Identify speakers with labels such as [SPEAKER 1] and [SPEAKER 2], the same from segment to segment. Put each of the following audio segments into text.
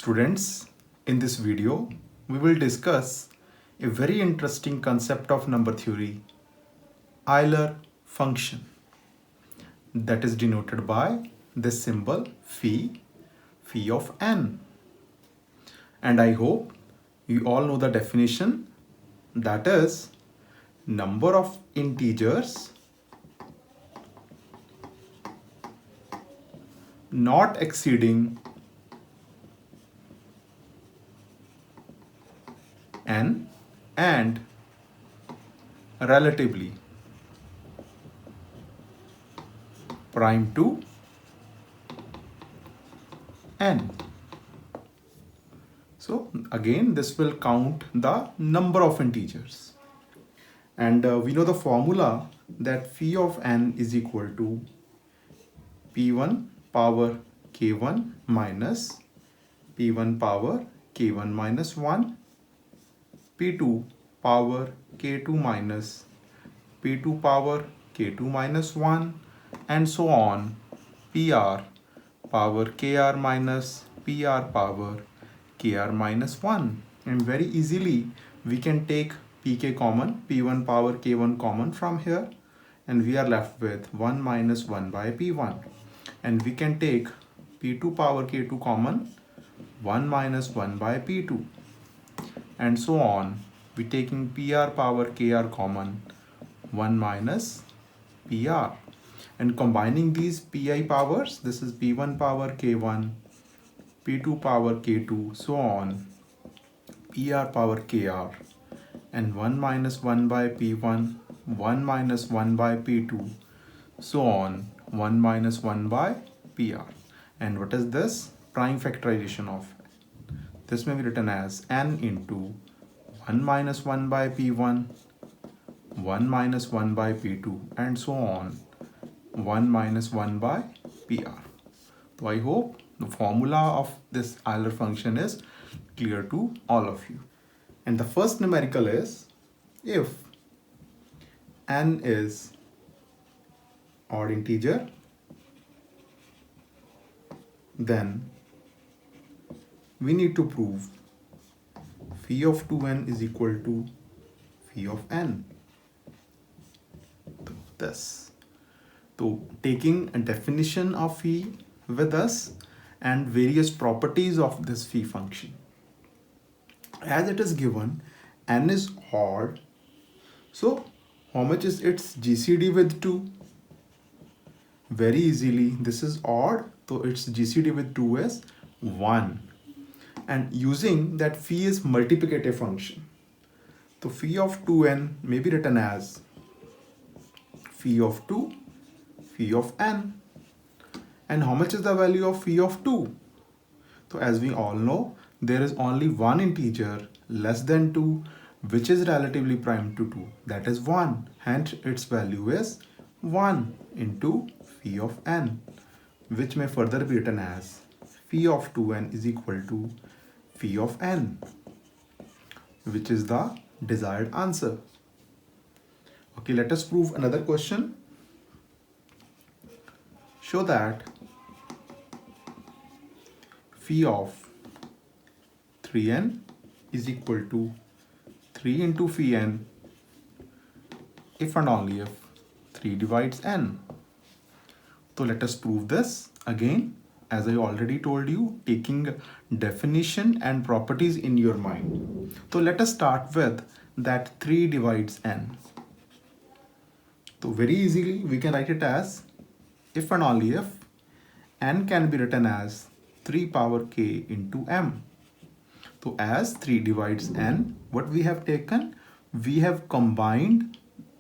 [SPEAKER 1] Students, in this video, we will discuss a very interesting concept of number theory, Euler function, that is denoted by this symbol phi of n. And I hope you all know the definition, that is number of integers not exceeding n and relatively prime to n. So again, this will count the number of integers, and we know the formula that phi of n is equal to p1 power k1 minus p1 power k1 minus 1, p2 power k2 minus p2 power k2 minus 1, and so on, pr power kr minus pr power kr minus 1. And very easily we can take pk common, p1 power k1 common from here, and we are left with 1 minus 1 by p1. And we can take p2 power k2 common, 1 minus 1 by p2, and so on. We taking pr power kr common, 1 minus pr, and combining these pi powers, this is p1 power k1, p2 power k2, so on, pr power kr, and 1 minus 1 by p1, 1 minus 1 by p2, so on, 1 minus 1 by pr. And what is this? Prime factorization of it. This may be written as n into 1 minus 1 by p1, 1 minus 1 by p2, and so on, 1 minus 1 by pr. So I hope the formula of this Euler function is clear to all of you. And the first numerical is, if n is odd integer, then we need to prove phi of 2n is equal to phi of n. This. So taking a definition of phi with us and various properties of this phi function. As it is given, n is odd. So how much is its GCD with 2? Very easily, this is odd, so its GCD with 2 is 1. And using that phi is multiplicative function, so phi of 2n may be written as phi of 2, phi of n. And how much is the value of phi of 2? So as we all know, there is only one integer less than 2 which is relatively prime to 2, that is 1. Hence its value is 1 into phi of n, which may further be written as phi of 2n is equal to phi of n, which is the desired answer. Okay, let us prove another question. Show that phi of 3n is equal to 3 into phi n if and only if 3 divides n. So let us prove this again, as I already told you, taking definition and properties in your mind. So let us start with that 3 divides n. So very easily we can write it as, if and only if n can be written as 3 power k into m. So as 3 divides n, what we have taken? We have combined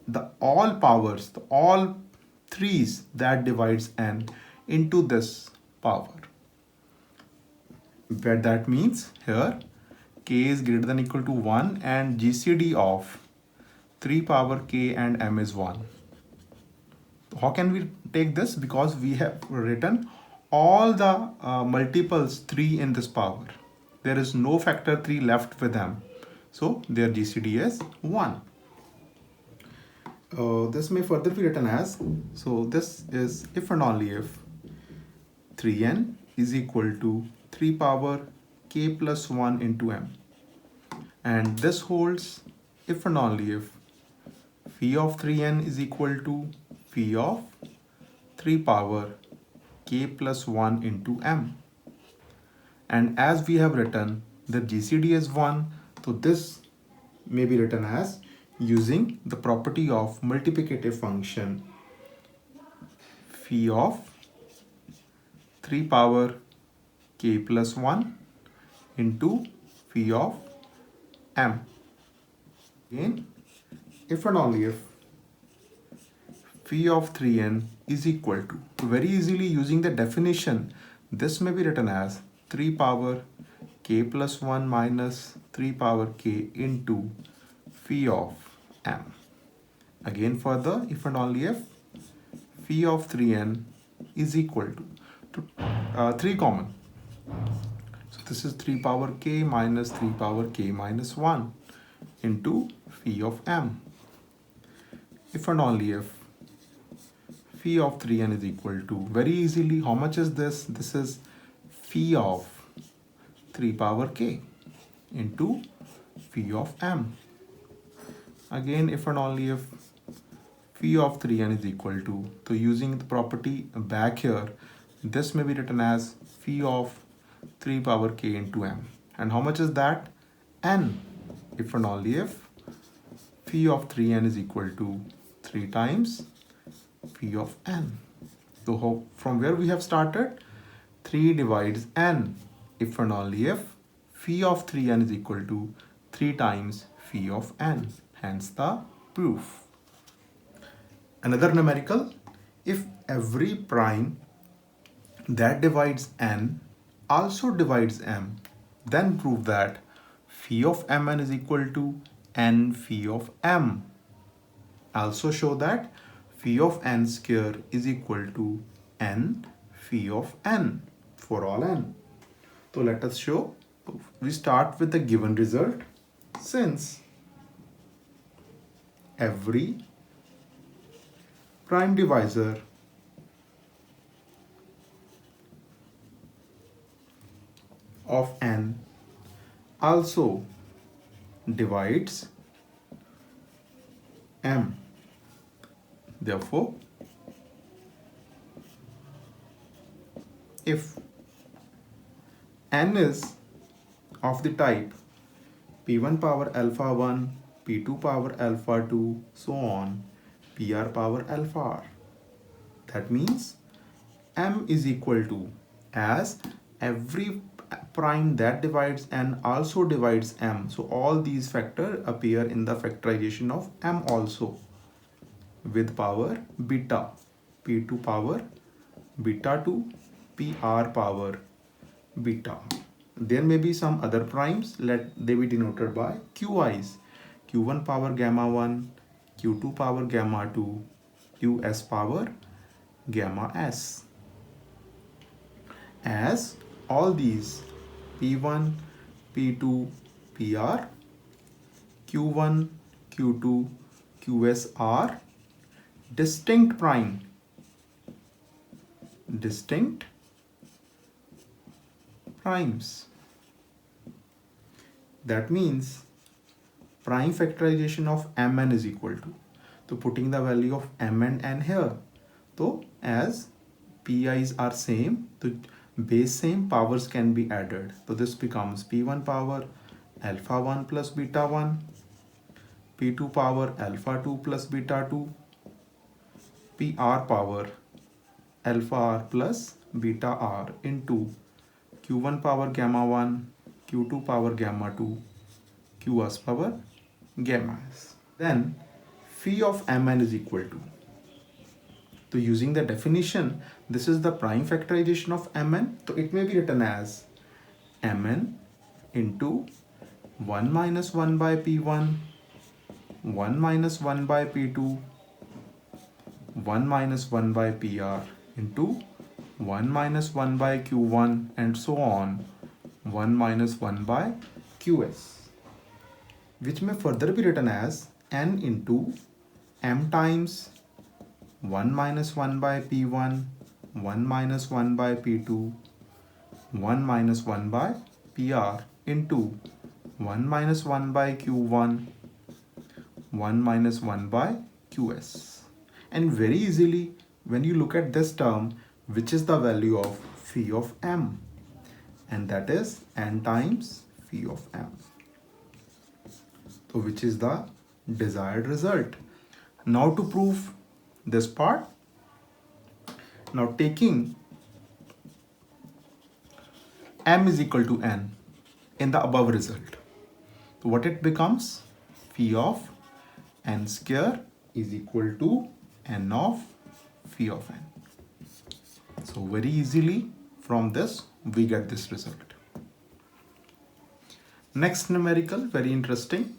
[SPEAKER 1] the all powers, the all 3's that divides n into this power. Where that means here k is greater than or equal to 1 and GCD of 3 power k and m is 1. How can we take this? Because we have written all the multiples 3 in this power. There is no factor 3 left with them. So their GCD is 1. This may further be written as, so this is if and only if 3n is equal to 3 power k plus 1 into m. And this holds if and only if phi of 3n is equal to phi of 3 power k plus 1 into m. And as we have written the GCD is 1, so this may be written as using the property of multiplicative function phi of 3 power k plus 1 into phi of m. Again, if and only if phi of 3n is equal to, very easily using the definition, this may be written as 3 power k plus 1 minus 3 power k into phi of m. Again further, if and only if phi of 3n is equal to 3 common. So this is 3 power k minus 3 power k minus 1 into phi of m. If and only if phi of 3n is equal to, very easily, how much is this? This is phi of 3 power k into phi of m. Again, if and only if phi of 3n is equal to, so using the property back here, this may be written as phi of 3 power k into m. And how much is that? N. If and only if phi of 3n is equal to 3 times phi of n. So from where we have started, 3 divides n. If and only if phi of 3n is equal to 3 times phi of n. Hence the proof. Another numerical, if every prime that divides n also divides m, then prove that phi of mn is equal to n phi of m. Also show that phi of n square is equal to n phi of n for all n. So let us show. We start with the given result. Since every prime divisor of n also divides m. Therefore, if n is of the type p1 power alpha 1, p2 power alpha 2, so on, pr power alpha r, that means m is equal to, as every prime that divides n also divides m, so all these factors appear in the factorization of m also, with power beta, p2 power beta 2, pr power beta. There may be some other primes, let they be denoted by qi's, q1 power gamma 1, q2 power gamma 2, qs power gamma s. As all these p1, p2, pr, q1, q2, qs are distinct prime, distinct primes. That means prime factorization of mn is equal to putting the value of m and n here. So as pi's are same, the base same, powers can be added. So this becomes p1 power alpha 1 plus beta 1, p2 power alpha 2 plus beta 2, pr power alpha r plus beta r into q1 power gamma 1, q2 power gamma 2, qs power gamma s. Then phi of mn is equal to, so using the definition, this is the prime factorization of mn, so it may be written as mn into 1 minus 1 by p1, 1 minus 1 by p2, 1 minus 1 by pr into 1 minus 1 by q1 and so on, 1 minus 1 by qs, which may further be written as n into m times 1 minus 1 by p1, 1 minus 1 by p2, 1 minus 1 by PR into 1 minus 1 by Q1, 1 minus 1 by Qs. And very easily, when you look at this term, which is the value of phi of m? And that is n times phi of m. So which is the desired result. Now to prove this part, now taking m is equal to n in the above result, so what it becomes? Phi of n square is equal to n of phi of n. So very easily from this we get this result. Next numerical, very interesting.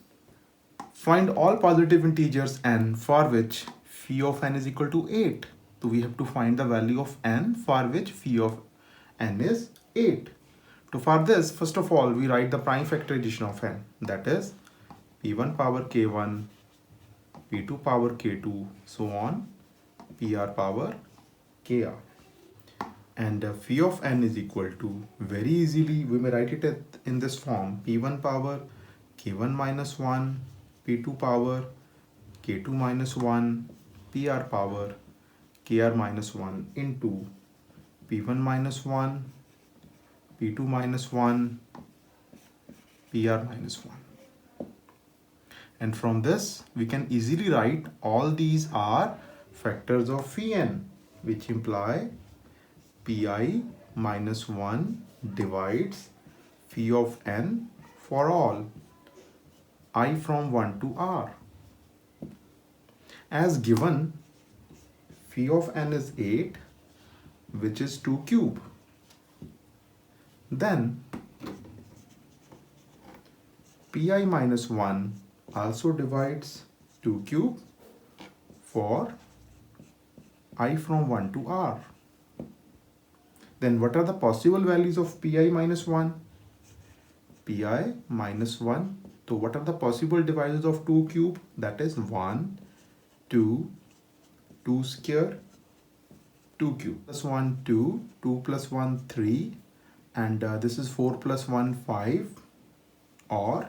[SPEAKER 1] Find all positive integers n for which phi of n is equal to 8. So we have to find the value of n for which phi of n is 8. So for this, first of all, we write the prime factorization of n. That is p1 power k1, p2 power k2, so on, pr power kr. And phi of n is equal to, very easily we may write it in this form, p1 power k1 minus 1, p2 power k2 minus 1, pr power kr minus 1 into p1 minus 1, p2 minus 1, pr minus 1. And from this we can easily write all these are factors of phi n, which imply pi minus 1 divides phi of n for all I from 1 to r. As given, phi of n is 8, which is 2 cube. Then pi minus 1 also divides 2 cube for I from 1 to r. Then what are the possible values of pi minus 1? Pi minus 1. So what are the possible divisors of 2 cube? That is 1, 2, 2 square, 2 cube. Plus 1, 2, 2 plus 1, 3. And this is 4 plus 1, 5. Or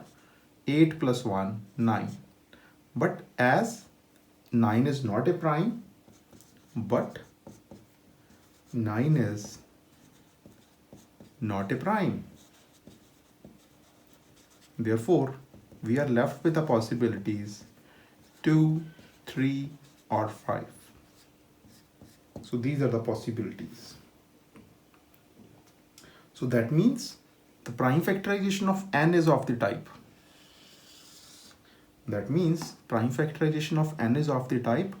[SPEAKER 1] 8 plus 1, 9. But as 9 is not a prime, but 9 is not a prime. Therefore, we are left with the possibilities 2, 3 or 5. So these are the possibilities. So that means the prime factorization of n is of the type. That means prime factorization of n is of the type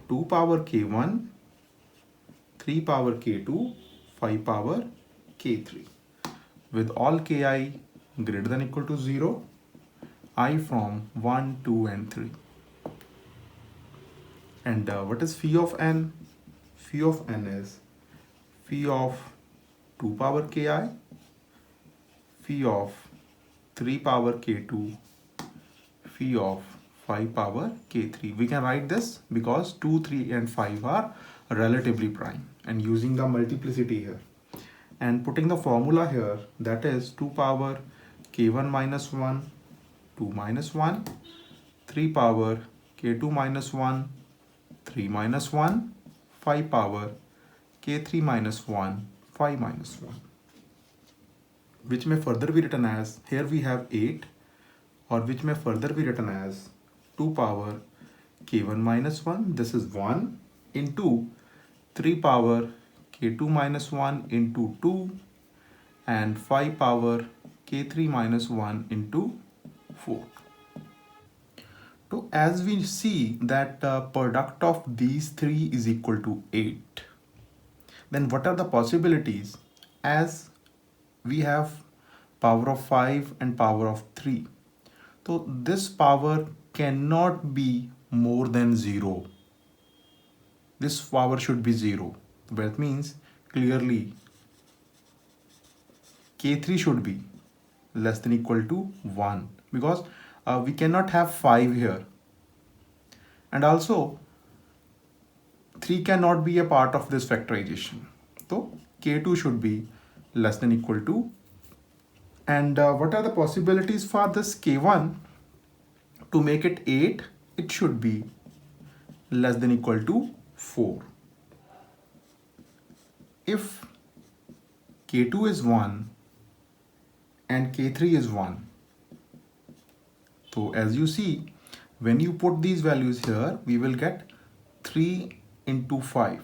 [SPEAKER 1] 2 power k1, 3 power k2, 5 power k3. With all ki greater than or equal to 0, I from 1, 2 and 3. And what is phi of n? Phi of n is phi of 2 power ki, phi of 3 power k2, phi of 5 power k3. We can write this because 2, 3 and 5 are relatively prime, and using the multiplicity here and putting the formula here, that is 2 power k1 minus 1, 2 minus 1, 3 power k2 minus 1, 3 minus 1, 5 power k3 minus 1, 5 minus 1, which may further be written as, here we have 8, or which may further be written as 2 power k1 minus 1, this is 1, into 3 power k2 minus 1 into 2, and 5 power k3 minus 1 into 4. So as we see that product of these three is equal to 8, then what are the possibilities? As we have power of 5 and power of 3, so this power cannot be more than 0. This power should be 0. That means clearly k3 should be less than or equal to 1, because we cannot have 5 here, and also 3 cannot be a part of this factorization. So k2 should be less than or equal to And what are the possibilities for this k1? To make it 8, it should be less than equal to 4. If k2 is 1 and k3 is 1, so as you see, when you put these values here, we will get 3 into 5.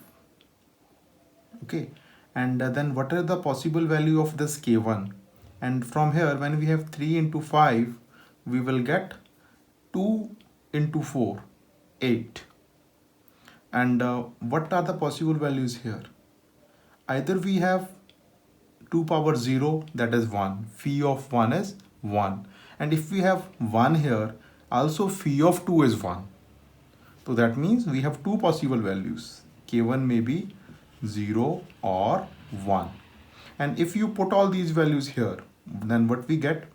[SPEAKER 1] Okay, and then what are the possible value of this k1? And from here, when we have 3 into 5, we will get 2 into 4, 8. And what are the possible values here? Either we have 2 power 0, that is 1. Phi of 1 is 1. And if we have 1 here, also phi of 2 is 1. So that means we have two possible values. K1 may be 0 or 1. And if you put all these values here, then what we get?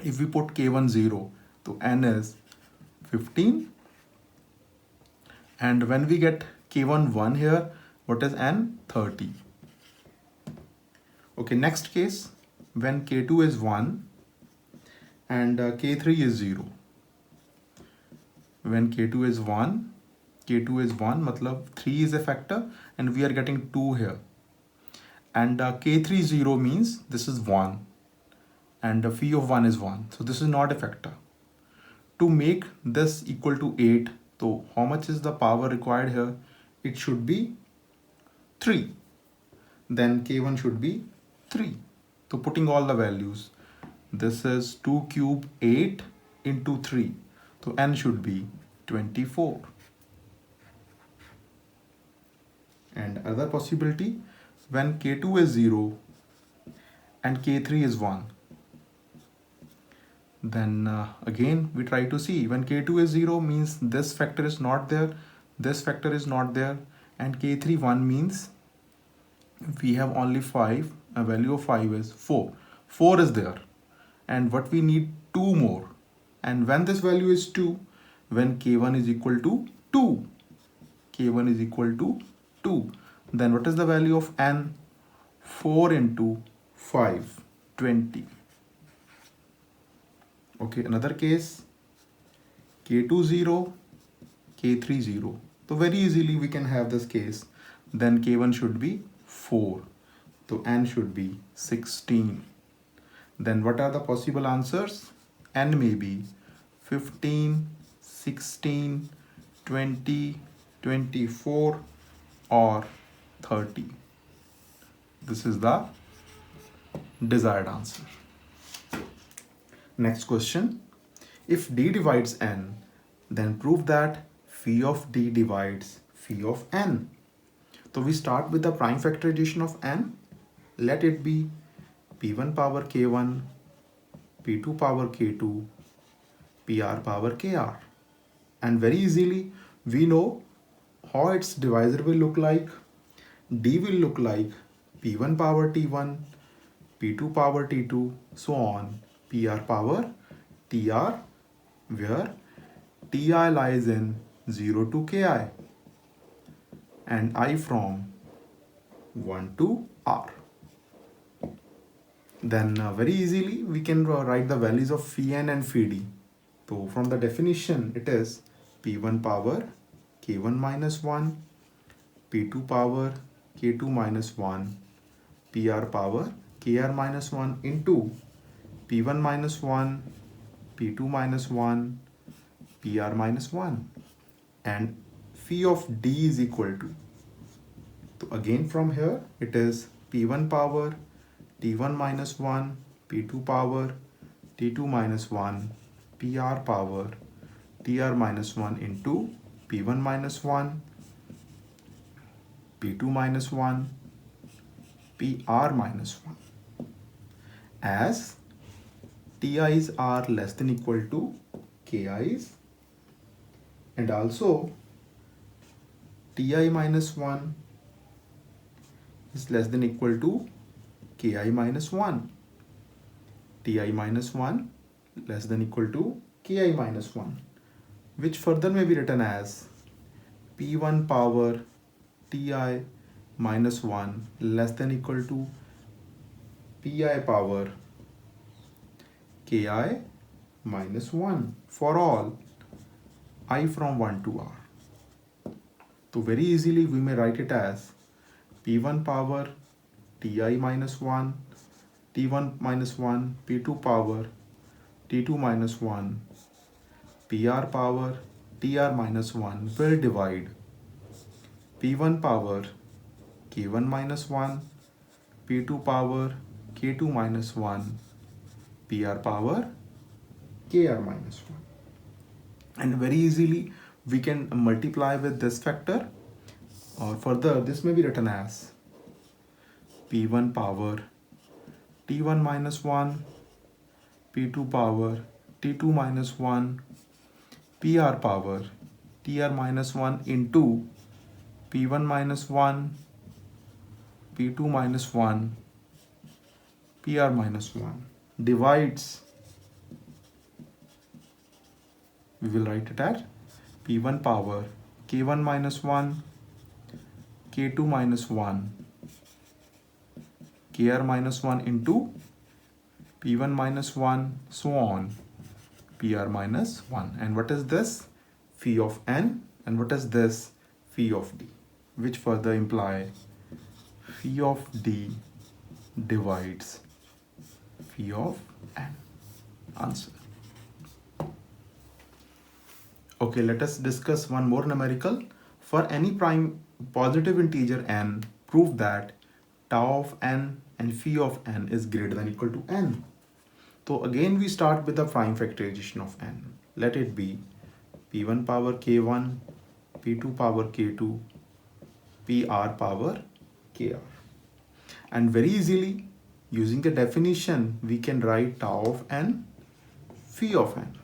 [SPEAKER 1] If we put K1 0, so n is 15. And when we get K1 1 here, what is n? 30. Okay, next case, when K2 is 1 and K3 is 0. When K2 is 1, matlab 3 is a factor and we are getting 2 here. And K3 0 means this is 1 and phi of 1 is 1. So this is not a factor. To make this equal to 8, so how much is the power required here? It should be 3. Then K1 should be 3. So putting all the values, this is 2 cube 8 into 3. So n should be 24. And other possibility, when K2 is 0 and K3 is 1. Then again we try to see, when K2 is 0 means this factor is not there, this factor is not there, and K3 1 means we have only 5, a value of 5 is 4. 4 is there and what we need 2 more. And when this value is 2, when K1 is equal to 2, K1 is equal to 2, then what is the value of n? 4 into 5, 20. Okay, another case, K2 0, K3 0. So very easily we can have this case. Then K1 should be 4. So n should be 16. Then what are the possible answers? N may be 15, 16, 20, 24 or 30. This is the desired answer. Next question. If D divides n, then prove that phi of D divides phi of n. So we start with the prime factorization of n. Let it be p1 power k1, p2 power k2, pr power kr. And very easily we know how its divisor will look like. D will look like p1 power t1, p2 power t2, so on, pr power tr, where ti lies in 0 to ki and I from 1 to r. Then very easily we can write the values of phi n and phi d. So from the definition it is p1 power k1 minus 1, p2 power k2 minus 1, pr power kr minus 1 into p1 minus 1, p2 minus 1, pr minus 1, and phi of d is equal to. So again from here it is p1 power t1 minus 1, p2 power t2 minus 1, pr power tr minus 1 into p1 minus 1, p2 minus 1, pr minus 1, as ti's are less than equal to ki's, and also ti minus 1 is less than equal to ki minus 1. Ti minus 1 less than equal to ki minus 1, which further may be written as p1 power ti minus 1 less than equal to pi power ki minus 1 for all I from 1 to r. So very easily we may write it as p1 power ti minus 1, t1 minus 1, p2 power t2 minus 1, pr power tr minus 1 will divide p1 power k1 minus 1, p2 power k2 minus 1, pr power kr minus 1. And very easily we can multiply with this factor, or further this may be written as p1 power t1 minus 1, p2 power t2 minus 1, pr power tr minus 1 into p1 minus 1, p2 minus 1, pr minus 1 divides, we will write it as p1 power k1 minus 1, k2 minus 1, kr minus 1 into p1 minus 1 so on pr minus 1. And what is this? Phi of n. And what is this? Phi of d, which further imply phi of d divides phi of n. Answer. Okay, let us discuss one more numerical. For any prime positive integer n, prove that tau of n and phi of n is greater than or equal to n. So again we start with the prime factorization of n. Let it be p1 power k1, p2 power k2, pr power kr. And very easily using the definition we can write tau of n, phi of n.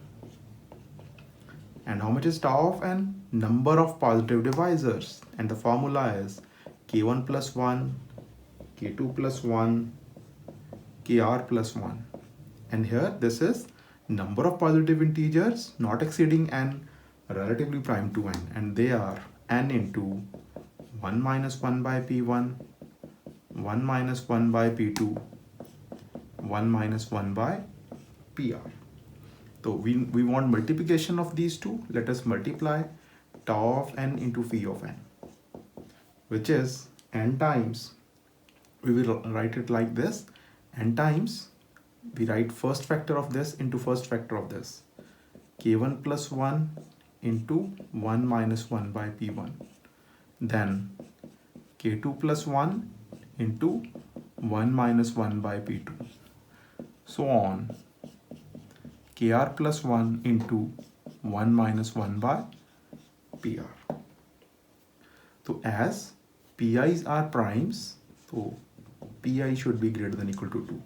[SPEAKER 1] And how much is tau of n? Number of positive divisors. And the formula is k1 plus 1, k2 plus 1, kr plus 1. And here this is number of positive integers not exceeding n, relatively prime to n. And they are n into 1 minus 1 by p1, 1 minus 1 by p2, 1 minus 1 by pr. So we want multiplication of these two. Let us multiply tau of n into phi of n, which is n times, we will write it like this, n times, we write first factor of this into first factor of this, k1 plus 1 into 1 minus 1 by p1, then k2 plus 1 into 1 minus 1 by p2, so on kr plus 1 into 1 minus 1 by pr. So as pi's are primes, so pi should be greater than or equal to 2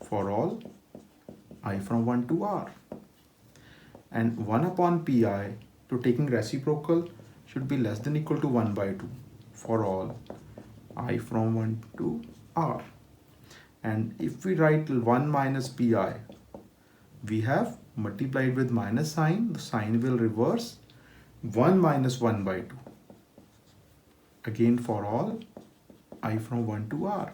[SPEAKER 1] for all I from 1 to r. And 1 upon pi to taking reciprocal should be less than or equal to 1 by 2 for all I from 1 to r. And if we write 1 minus pi, we have multiplied with minus sign, the sign will reverse, 1 minus 1 by 2. Again for all I from 1 to r.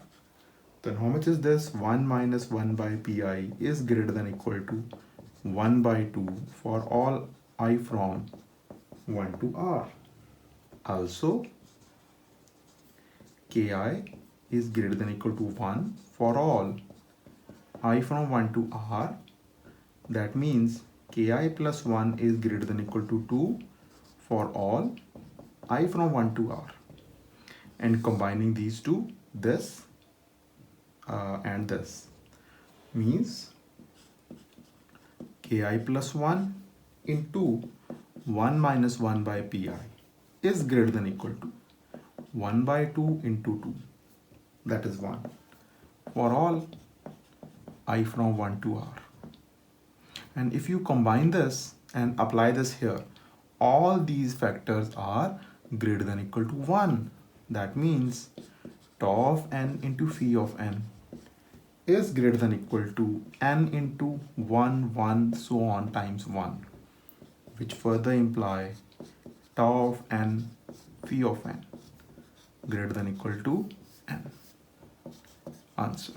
[SPEAKER 1] Then how much is this? 1 minus 1 by pi is greater than or equal to 1 by 2 for all I from 1 to r. Also ki is greater than or equal to 1 for all I from 1 to r. That means ki plus 1 is greater than or equal to 2 for all I from 1 to r. And combining these two, this and this, means ki plus 1 into 1 minus 1 by pi is greater than or equal to 1 by 2 into 2, that is 1, for all I from 1 to r. And if you combine this and apply this here, all these factors are greater than or equal to 1. That means tau of n into phi of n is greater than or equal to n into 1, 1, so on times 1, which further imply tau of n, phi of n greater than or equal to n. Answer.